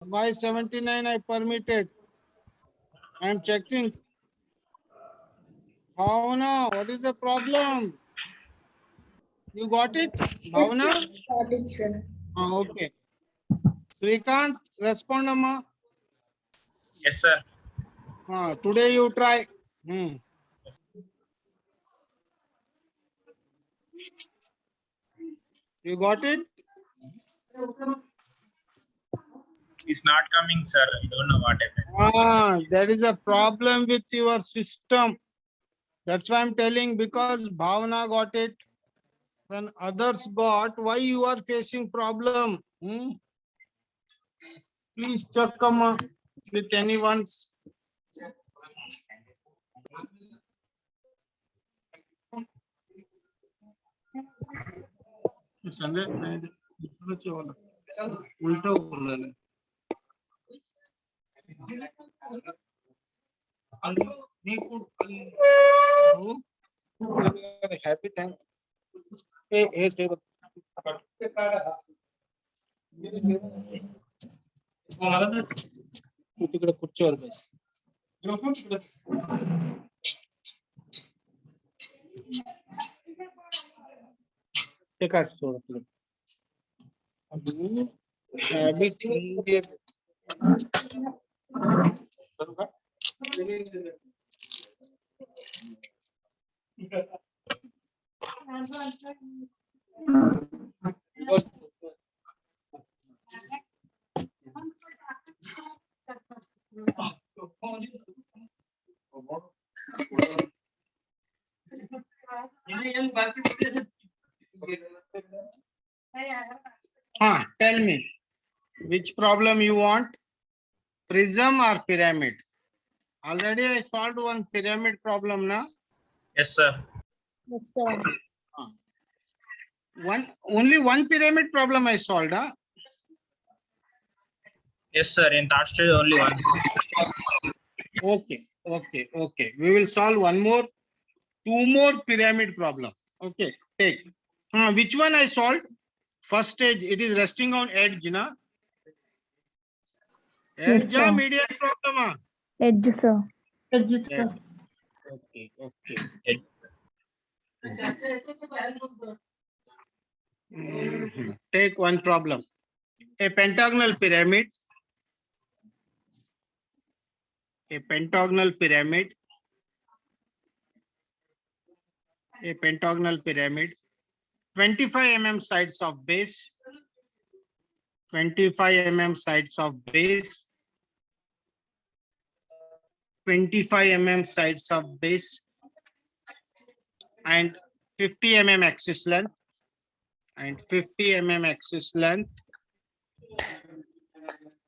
Why 79 I permitted? I am checking. Bhavana, what is the problem? You got it, Bhavana? Got it, sir. Okay. Srikanth, respond, Amma. Yes, sir. Today you try. You got it? It's not coming, sir. I don't know what happened. There is a problem with your system. That's why I'm telling, because Bhavana got it. When others got, why you are facing problem? Please check, Amma, with anyone's. Sanjay नहीं इतना चाहिए उल्टा बोल रहा है happy time ए table तिकडे खुर्चीवर बस ते काढ सोड habit tell me which problem you want, prism or pyramid? Already I solved one pyramid problem now. Yes, sir. Yes, sir. Only one pyramid problem I solved. Yes, sir. In third stage only once. Okay. We will solve two more pyramid problem. Okay, take. Which one I solved? First stage, it is resting on edge, na? Edge, sir. median problem. Edge, sir. Edge, sir. Okay. Take one problem. A pentagonal pyramid. A pentagonal pyramid. 25 mm sides of base. 25 mm sides of base. 25 mm sides of base. And 50 mm axis length. And 50 mm axis length.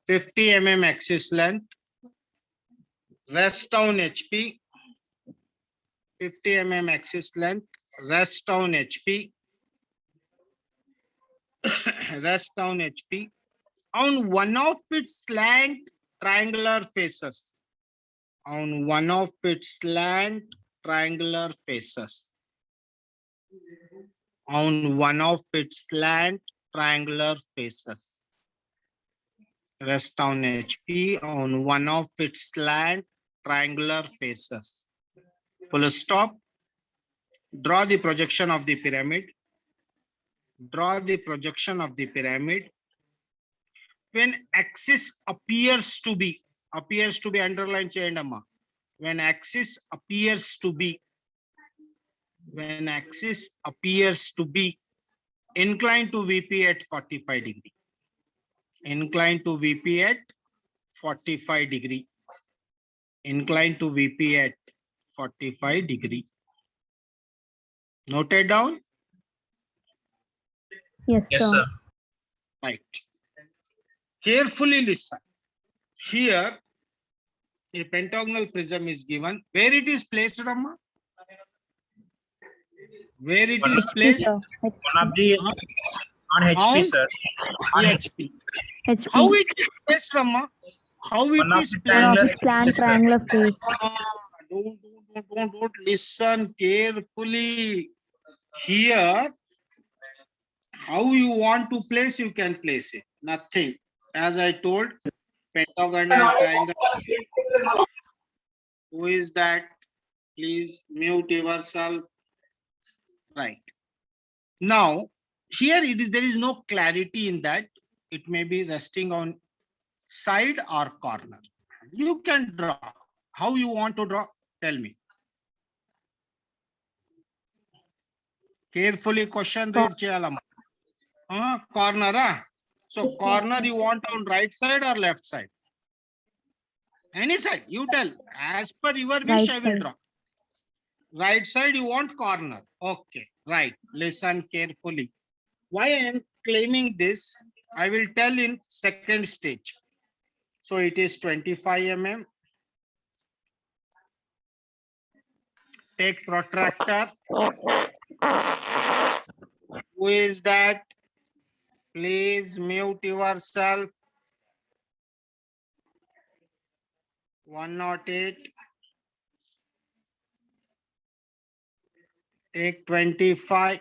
50 mm axis length. Rest down HP. 50 mm axis length. Rest down HP. Rest down HP. On one of its slant triangular faces. On one of its slant triangular faces. On one of its slant triangular faces. Rest down HP on one of its slant triangular faces. Full stop. Draw the projection of the pyramid. Draw the projection of the pyramid. When axis appears to be underline cheyandamma. When axis appears to be inclined to VP at 45 degree. Inclined to VP at 45 degree. Inclined to VP at 45 degree. Noted down? Yes, Yes, sir. sir. Right. Carefully listen. Here, a pentagonal prism is given. Where it is placed, Amma? Where it is placed? Sir. One of the on HP, sir. On HP. HP. How it is placed, Amma? How it One of is the placed? One of triangular its slant edges, sir. triangular face. Don't listen carefully. Here, how you want to place, you can place it. Nothing. As I told, pentagonal triangle. Who is that? Please mute yourself. Right. Now, here there is no clarity in that. It may be resting on side or corner. You can draw. How you want to draw? Tell me. Carefully question read cheyalam. Corner. So Yes, sir. corner you want on right side or left side? Any side. You tell. As per your wish, Right I will side. draw. Right side you want corner. Okay. Right. Listen carefully. Why I am claiming this? I will tell in second stage. So it is 25 mm. Take protractor. Who is that? Please mute yourself. 108. Take 25.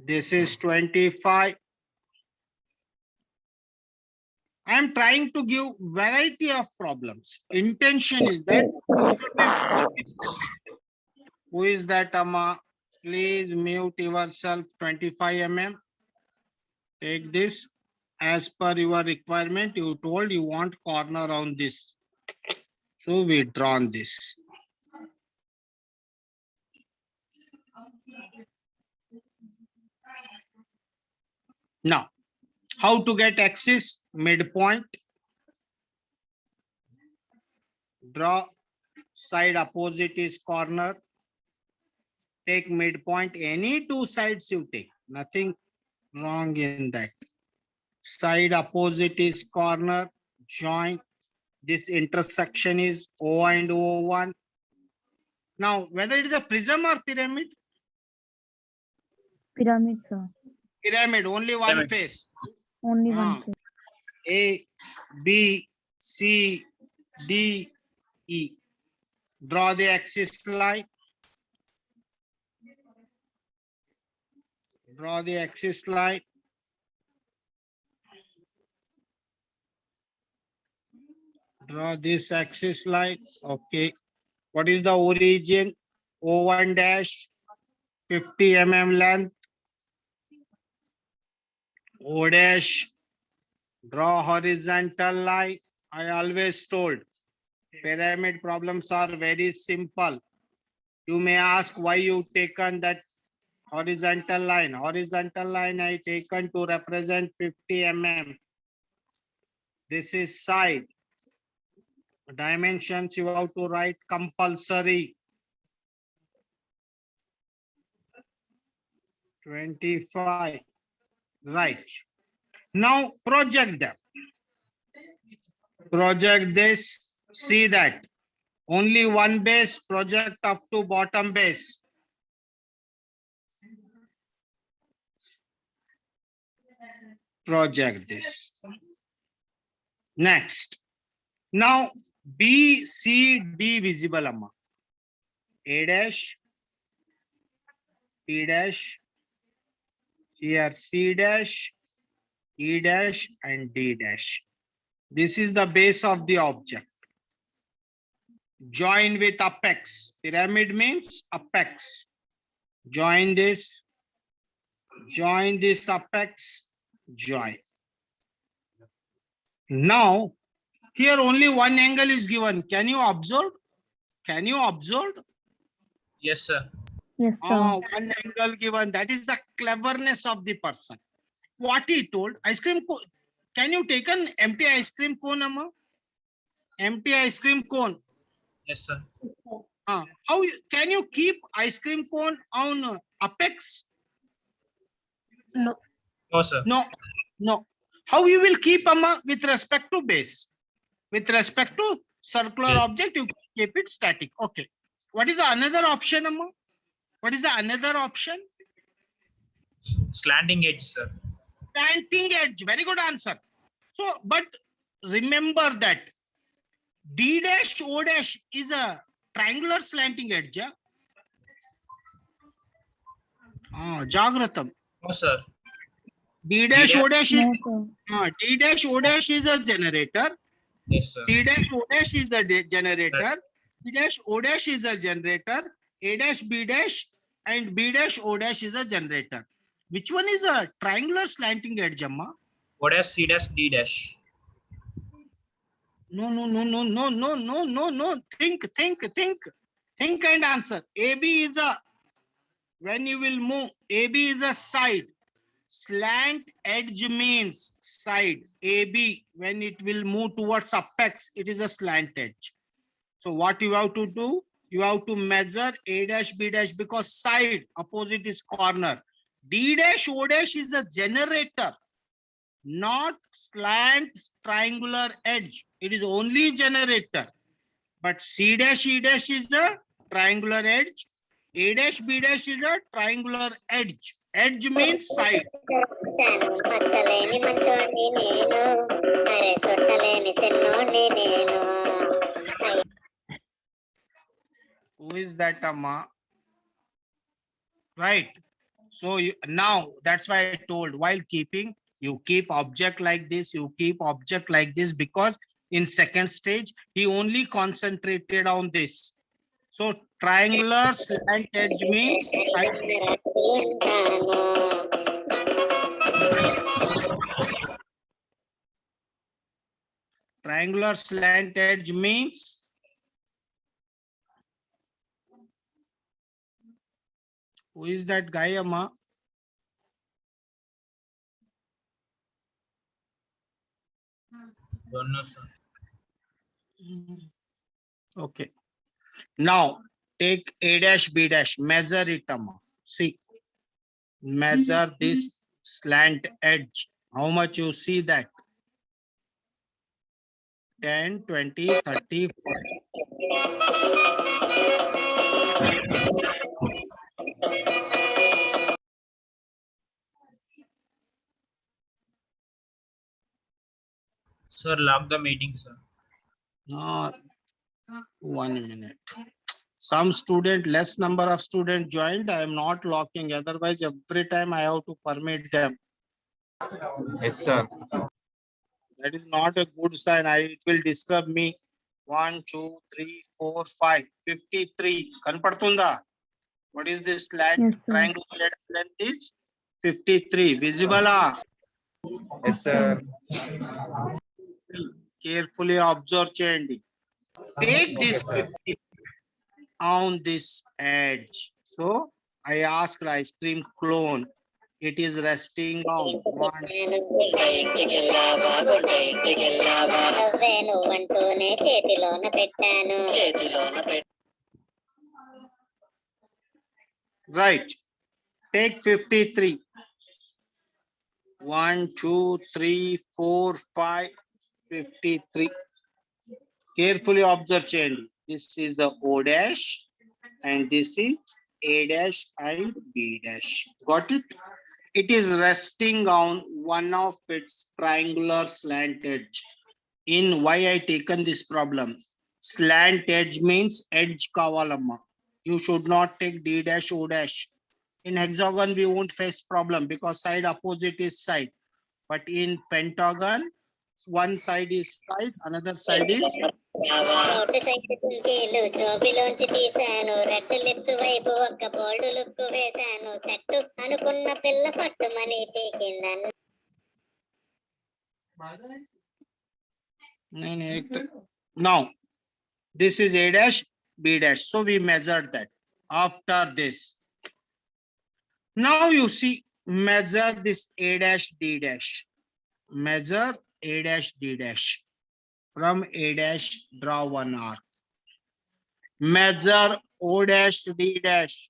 This is 25. I am trying to give variety of problems. Intention is that. Who is that, Amma? Please mute yourself. 25 mm. Take this. As per your requirement, you told you want corner on this. So we drawn this. Now, how to get axis? Midpoint. Draw side opposite is corner. Take midpoint. Any two sides you take. Nothing wrong in that. Side opposite is corner. Join. This intersection is O and O1. Now, whether it is a prism or pyramid? Pyramid, sir. Pyramid, only one Pyramid. face. Only Ah. one face. A, B, C, D, E. Draw the axis line. Draw the axis line. Draw this axis line. Okay. What is the origin? O1 dash, 50 mm length. O dash. Draw horizontal line. I always told pyramid problems are very simple. You may ask why you taken that horizontal line. Horizontal line I taken to represent 50 mm. This is side. Dimensions you have to write compulsory. 25. Right. Now project them. Project this. See that. Only one base, project up to bottom base. Project this. Next. Now B, C, D visible, Amma. A dash, B dash, here C dash, E dash, and D dash. This is the base of the object. Join with apex. Pyramid means apex. Join this apex, join. Now, here only one angle is given. Can you observe? Can you observe? Yes, sir. Yes, sir. One angle given. That is the cleverness of the person. What he told, ice cream cone. Can you take an empty ice cream cone, Amma? Empty ice cream cone. Yes, sir. Can you keep ice cream cone on apex? No. No, sir. No. How you will keep, Amma, with respect to base? With respect to circular Okay. object, you keep it static. Okay. What is the another option, Amma? What is the another option? Slanting edge, sir. Slanting edge. Very good answer. So, but remember that D dash O dash is a triangular slanting edge. Jagratam. No, sir. D dash O dash is No, sir. D dash O dash is a generator. Yes, sir. C dash O dash is the generator. B dash O dash is a generator. A dash B dash and B dash O dash is a generator. Which one is a triangular slanting edge, Amma? O dash, C dash, D dash. No. Think and answer. AB is a, when you will move, AB is a side. Slant edge means side. AB, when it will move towards apex, it is a slant edge. So what you have to do? You have to measure A dash, B dash, because side, opposite is corner. D dash, O dash is a generator, not slant triangular edge. It is only generator. But C dash, E dash is a triangular edge. A dash, B dash is a triangular edge. Edge means side. Who is that, Amma? Right. So now that's why I told, while keeping, you keep object like this, you keep object like this, because in second stage, he only concentrated on this. So triangular slant edge means side. Triangular slant edge means who is that guy, Amma? Don't know, sir. Okay. Now take A dash, B dash, measure it, Amma. See, measure this slant edge. How much you see that? 10, 20, 30, 40. Sir, lock the meeting, sir. 1 minute. Some student, less number of student joined. I am not locking. Otherwise, every time I have to permit them. Yes, sir. That is not a good sign. It will disturb me. 1, 2, 3, 4, 5, 53. Kanpadtunda. What is this slant Yes, sir. triangle length is 53. Visible? Yes, sir. Carefully observe cheyandi. Take this Okay, sir. 50 on this edge. So I asked ice cream clone. It is resting on one. Right. Take 53. 1, 2, 3, 4, 5, 53. Carefully observe cheyandi. This is the O dash and this is A dash and B dash. Got it? It is resting on one of its triangular slant edge. In why I taken this problem? Slant edge means edge kavalama. You should not take D dash, O dash. In hexagon, we won't face problem because side opposite is side. But in pentagon, one side is side, another side is. Now, this is A dash, B dash. So we measured that. After this, now you see, measure this A dash, D dash. Measure A dash, D dash. From A dash, draw one arc. Measure O dash, D dash.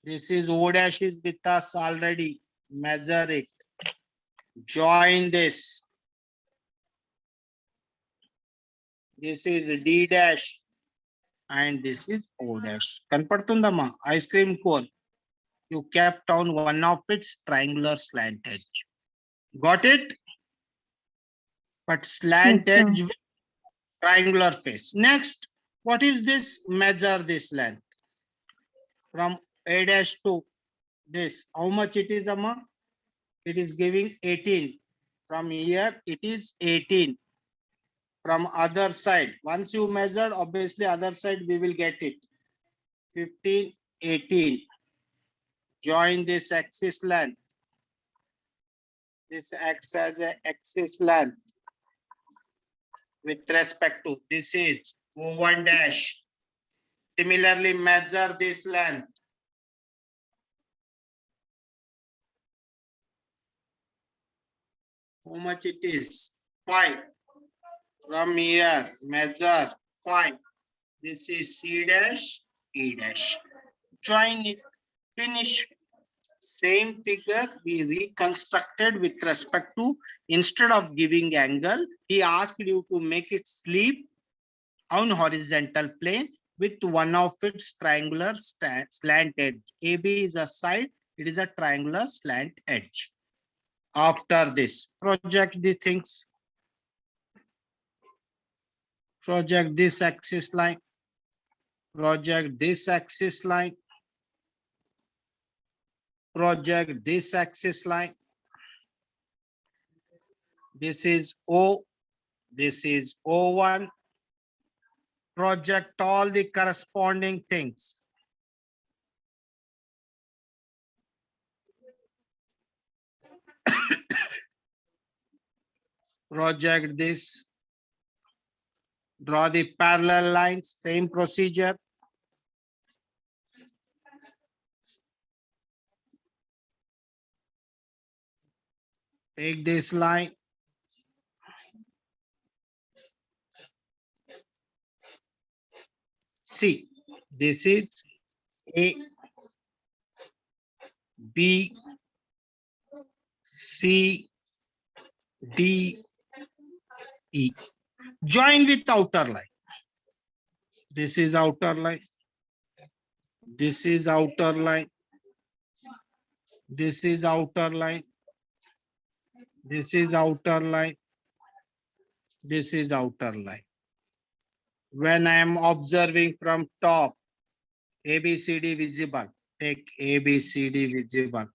This is O dash is with us already. Measure it. Join this. This is D dash. And this is O dash. Kanpadtundama, ice cream cone. You kept on one of its triangular slant edge. Got it? But slant Yes, sir. edge with triangular face. Next, what is this? Measure this length. From A dash to this. How much it is, Amma? It is giving 18. From here, it is 18. From other side, once you measured, obviously other side we will get it. 15, 18. Join this axis length. This acts as an axis length with respect to this is O1 dash. Similarly, measure this length. How much it is? 5. From here, measure 5. This is C dash, E dash. Join it. Finish. Same figure we reconstructed with respect to, instead of giving angle, he asked you to make it sleep on horizontal plane with one of its triangular slant edge. AB is a side, it is a triangular slant edge. After this, project the things. Project this axis line. Project this axis line. Project this axis line. This is O. This is O1. Project all the corresponding things. Project this. Draw the parallel lines, same procedure. Take this line. See, this is A, B, C, D, E. Join with outer line. This is outer line. This is outer line. This is outer line. This is outer line. This is outer line. When I am observing from top, ABCD visible. Take ABCD visible.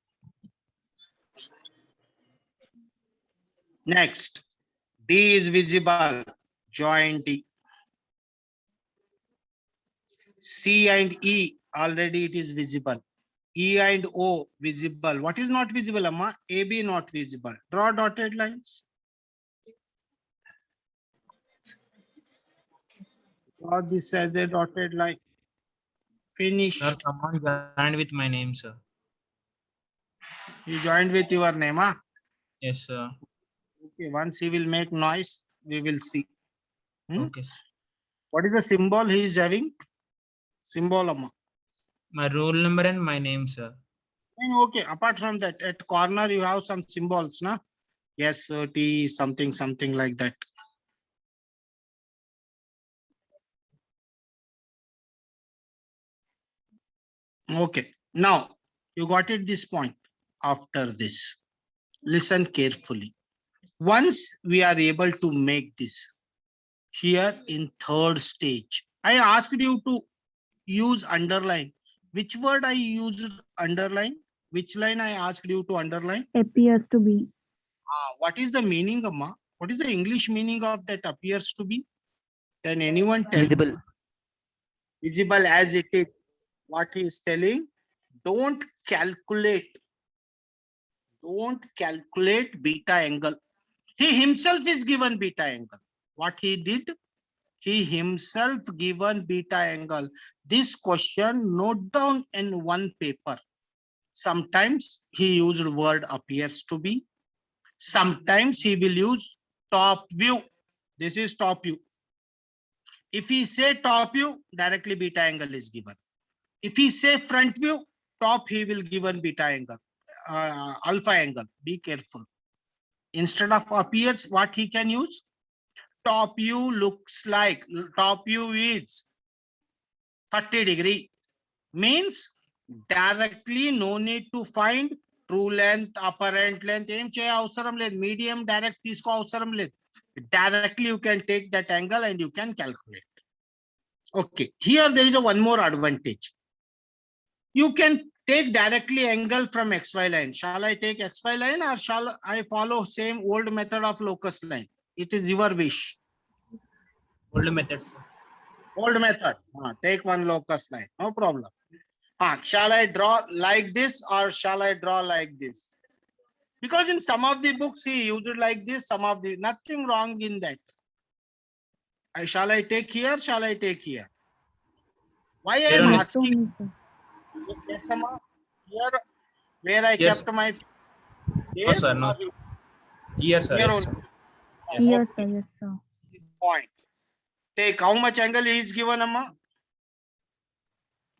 Next, D is visible. Join D. C and E, already it is visible. E and O visible. What is not visible, Amma? AB not visible. Draw dotted lines. Draw this as a dotted line. Finish. Sir, someone joined with my name, sir. You joined with your name, huh? Yes, sir. Okay, once he will make noise, we will see. Okay, sir. What is the symbol he is having? Symbol, Amma. My roll number and my name, sir. Okay, apart from that, at corner you have some symbols, na? Yes, T, something like that. Okay, now you got it this point. After this, listen carefully. Once we are able to make this here in third stage, I asked you to use underline. Which word I used underline? Which line I asked you to underline? Appears to be. What is the meaning, Amma? What is the English meaning of that appears to be? Can anyone tell? Visible. Visible as it is. What he is telling, don't calculate beta angle. He himself is given beta angle. What he did, he himself given beta angle. This question note down in one paper. Sometimes he used word appears to be. Sometimes he will use top view. This is top view. If he say top view, directly beta angle is given. If he say front view, top he will given beta angle, alpha angle. Be careful. Instead of appears, what he can use? Top view looks like, top view is 30 degree. Means directly no need to find true length, apparent length, medium direct directly you can take that angle and you can calculate. Okay, here there is a one more advantage. You can take directly angle from XY line. Shall I take XY line or shall I follow same old method of locus line? It is your wish. Old method, sir. Old method. Take one locus line. No problem. Shall I draw like this or shall I draw like this? Because in some of the books he used it like this, some of the nothing wrong in that. Shall I take here? Shall I take here? Why I Here am only, Yes, asking? only, sir. Yes, Amma. Here where I Yes. kept my No, sir, no. or Yes, sir. here Yes, only. sir. Yes, Yes. sir. Yes, sir. This point. Take how much angle he is given, Amma?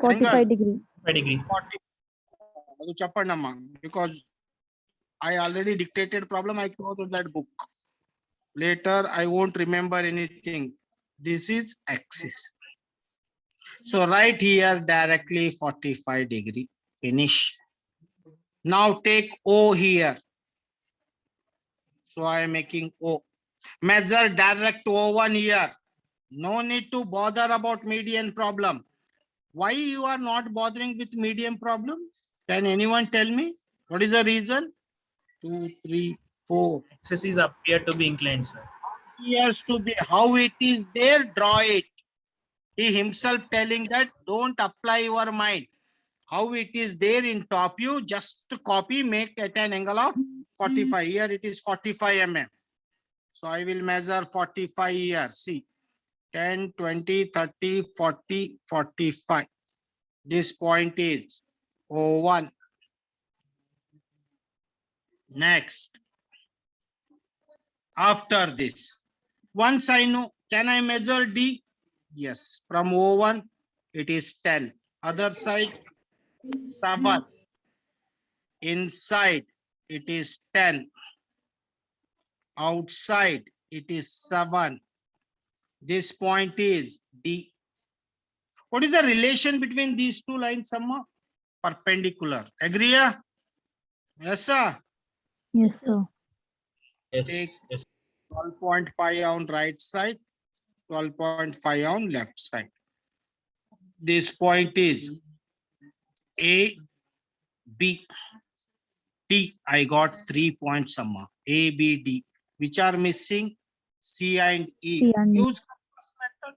45 degree. 5 degree. 40. ಅದು చెప్పండి అమ్మా, because I already dictated problem. I closed that book. Later I won't remember anything. This is axis. So right here directly 45 degree. Finish. Now take O here. So I am making O. Measure direct O1 here. No need to bother about median problem. Why you are not bothering with median problem? Can anyone tell me? What is the reason? 2, 3, 4. Axis is appear to be inclined, sir. Years to be how it is there, draw it. He himself telling that don't apply your mind. How it is there in top view, just copy, make at an angle of 45. Here it is 45 mm. So I will measure 45 here. See, 10, 20, 30, 40, 45. This point is O1. Next. After this, once I know, can I measure D? Yes, from O1, it is 10. Other side, 7. Inside, it is 10. Outside, it is 7. This point is D. What is the relation between these two lines, Amma? Perpendicular. Agree? Yes, sir. Yes, sir. Yes. Take Yes. 12.5 on right side, 12.5 on left side. This point is A, B, D. I got 3 points, Amma. A, B, D. Which are missing? C and E. C and E. Use compass method.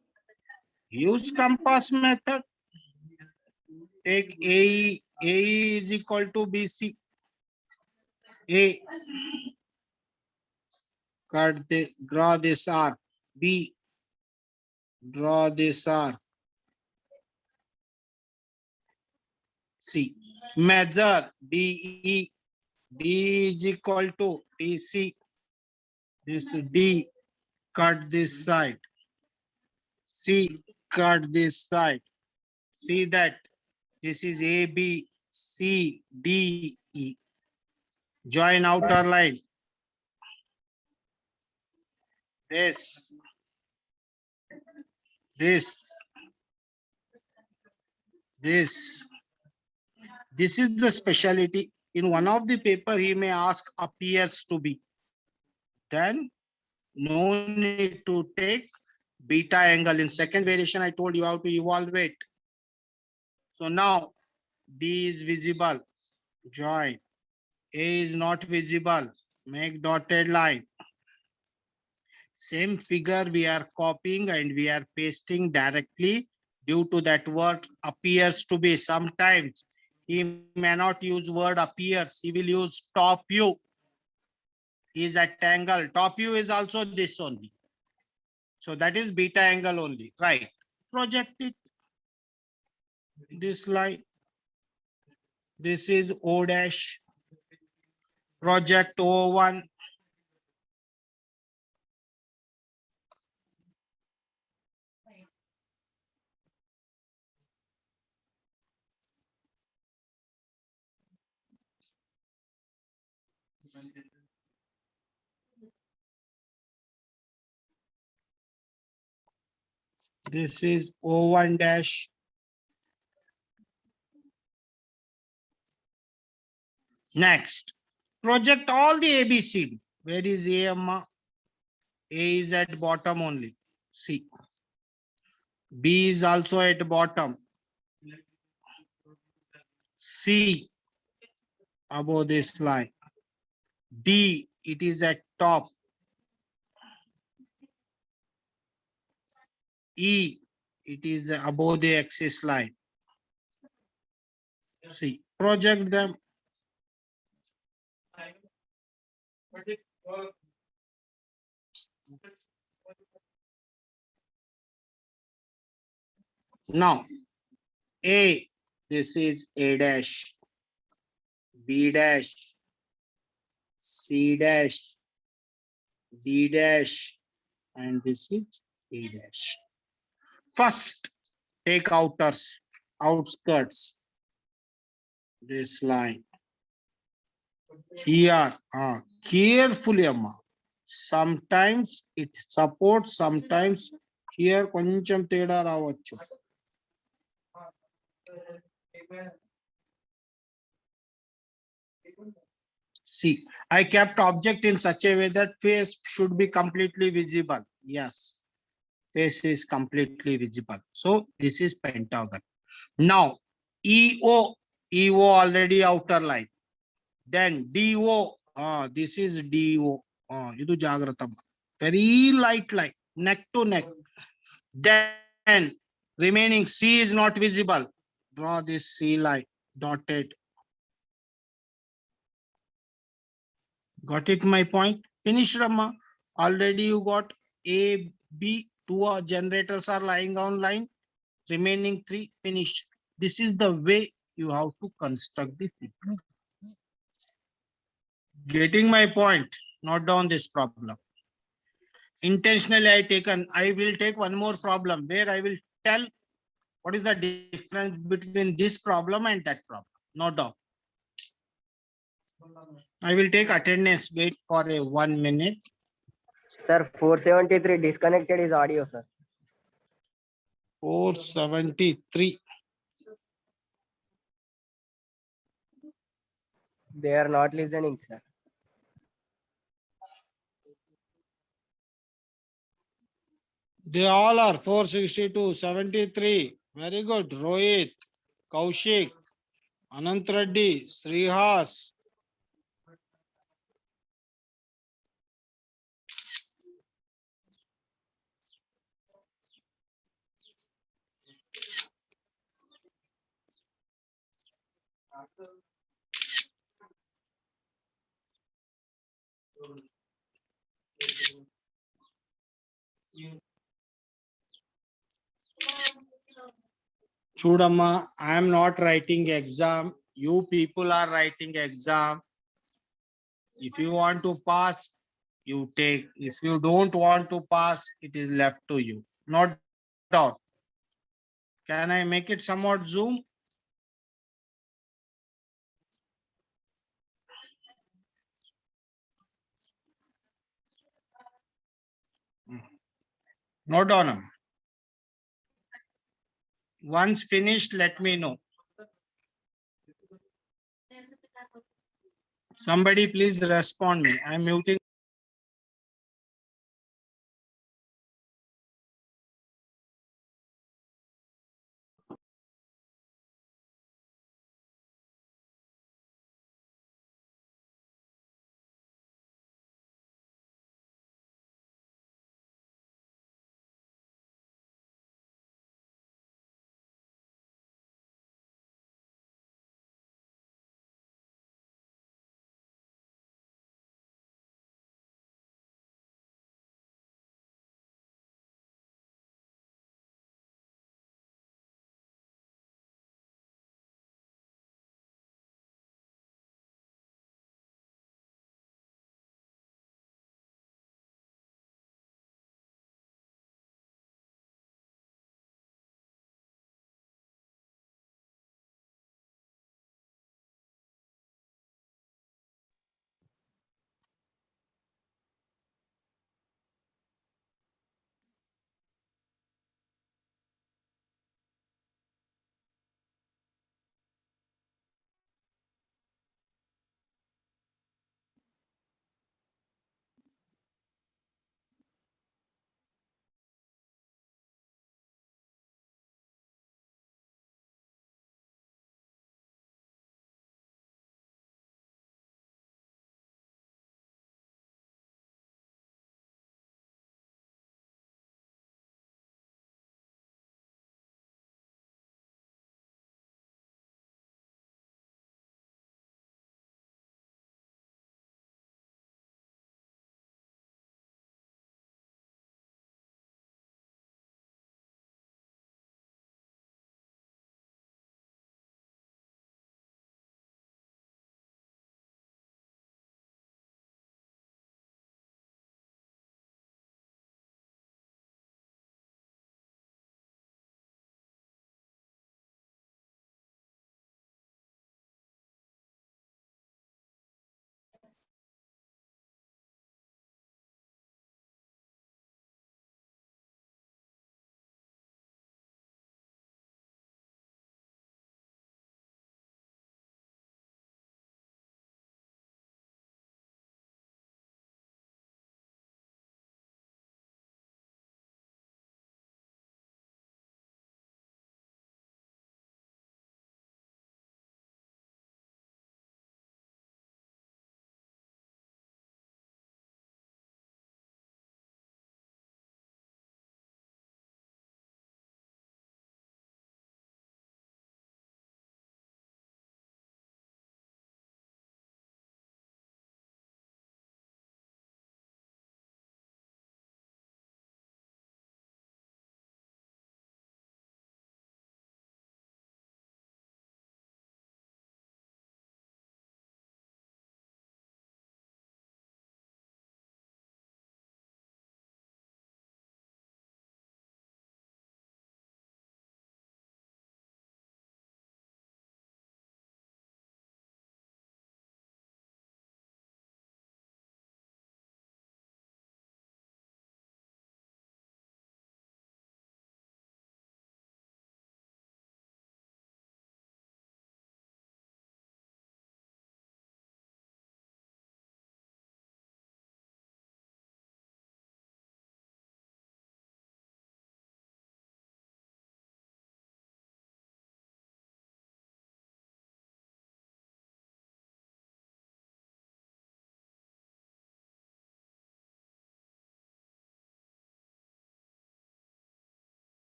Use compass method. Take A. A is equal to BC. A. Draw this arc. B. Draw this arc. C. Measure DE. D is equal to DC. This D. Cut this side. C. Cut this side. See that this is A, B, C, D, E. Join outer line. This. This. This. This is the specialty. In one of the paper, he may ask appears to be. Then no need to take beta angle. In second variation, I told you how to evaluate. So now D is visible. Join. A is not visible. Make dotted line. Same figure we are copying and we are pasting directly due to that word appears to be. Sometimes he may not use word appears. He will use top view. Is at angle. Top view is also this only. So that is beta angle only. Right. Project it. This line. This is O dash. Project O1. This is O1 dash. Next, project all the ABCD. Where is A, Amma? A is at bottom only. C. B is also at bottom. C above this line. D, it is at top. E, it is above the axis line. See, project them. Now, A, this is A dash, B dash, C dash, D dash, and this is E dash. First, take outskirts, this line. Here, carefully, Amma. Sometimes it supports, sometimes here కొంచెం తేడా రావచ్చు. See, I kept object in such a way that face should be completely visible. Yes, face is completely visible. So this is pentagon. Now, EO already outer line. Then DO, this is DO. Idu Jagratam. Very light line, neck to neck. Then remaining C is not visible. Draw this C line, dotted. Got it, my point? Finish, Rama. Already you got A, B, two generators are lying on line. Remaining three, finished. This is the way you have to construct the figure. Getting my point? Note down this problem. Intentionally, I will take one more problem where I will tell what is the difference between this problem and that problem. Note down. I will take attendance. Wait for a 1 minute. Sir, 473 disconnected is audio, sir. 473. They are not listening, sir. They all are 462, 73. Very good. Rohit, Kaushik, Anant Reddy, Srihas. Chudamma, I am not writing exam. You people are writing exam. If you want to pass, you take. If you don't want to pass, it is left to you. Not doubt. Can I make it somewhat zoom? Note down. Once finished, let me know. Somebody please respond me. I'm muting.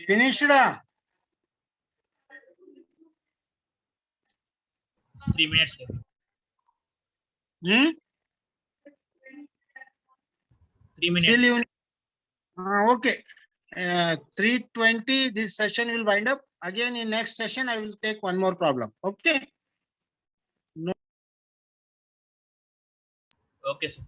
Finished? 3 minutes, sir. Hmm? 3 minutes. Till you. Okay. 3:20. This session will wind up. Again, in next session, I will take one more problem. Okay. Okay, sir.